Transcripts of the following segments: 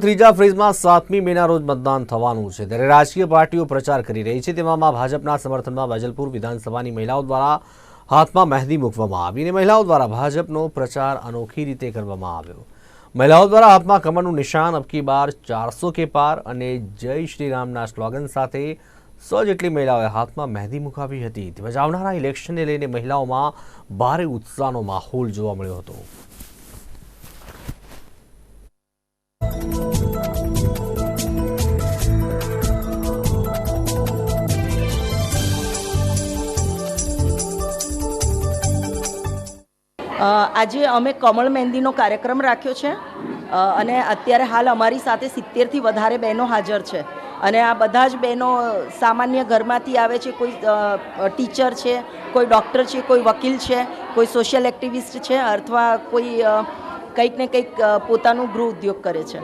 ત્રીજા ફેઝમાં 7મી મેના રોજ મતદાન થવાનું છે ત્યારે રાજકીય પાર્ટીઓ પ્રચાર કરી રહી છે। તેવામાં ભાજપના સમર્થનમાં વેજલપુર વિધાનસભાની મહિલાઓ દ્વારા હાથમાં મહેંદી મૂકવામાં આવી અને મહિલાઓ દ્વારા ભાજપનો પ્રચાર અનોખી રીતે કરવામાં આવ્યો। મહિલાઓ દ્વારા હાથમાં કમળનું નિશાન, અબકી બાર 400 કે પાર અને જય શ્રી રામના સ્લોગન સાથે 100 જેટલી મહિલાઓએ હાથમાં મહેંદી મુકાવી હતી। તેમજ આવનારા ઇલેક્શનને લઈને મહિલાઓમાં ભારે ઉત્સાહનો માહોલ જોવા મળ્યો હતો। આજે અમે કમળ મહેંદીનો કાર્યક્રમ રાખ્યો છે અને અત્યારે હાલ અમારી સાથે 70થી વધારે બહેનો હાજર છે અને આ બધા જ બહેનો સામાન્ય ઘરમાંથી આવે છે। કોઈ ટીચર છે, કોઈ ડૉક્ટર છે, કોઈ વકીલ છે, કોઈ સોશિયલ એક્ટિવિસ્ટ છે અથવા કોઈ કંઈક ને કંઈક પોતાનું ગૃહ ઉદ્યોગ કરે છે।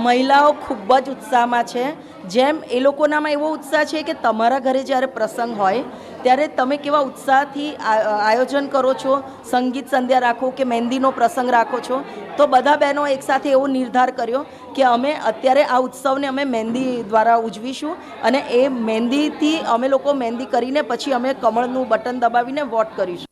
મહિલાઓ ખૂબ જ ઉત્સાહમાં છે। જેમ એ લોકોનામાં એવો ઉત્સાહ છે કે તમારા ઘરે જ્યારે પ્રસંગ હોય ત્યારે તમે કેવા ઉત્સાહથી આયોજન કરો છો, સંગીત સંધ્યા રાખો કે મહેંદીનો પ્રસંગ રાખો છો, તો બધા બહેનો એકસાથે એવો નિર્ધાર કર્યો કે અમે અત્યારે આ ઉત્સવને અમે મહેંદી દ્વારા ઉજવીશું અને એ મહેંદીથી અમે લોકો મહેંદી કરીને પછી અમે કમળનું બટન દબાવીને વોટ કરીશું।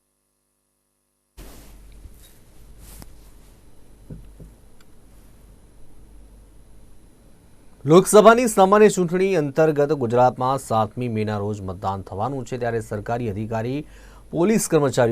લોકસભાની સામાન્ય ચૂંટણી અંતર્ગત ગુજરાતમાં 7મી મેના રોજ મતદાન થવાનું છે ત્યારે સરકારી અધિકારી, પોલીસ કર્મચારીઓ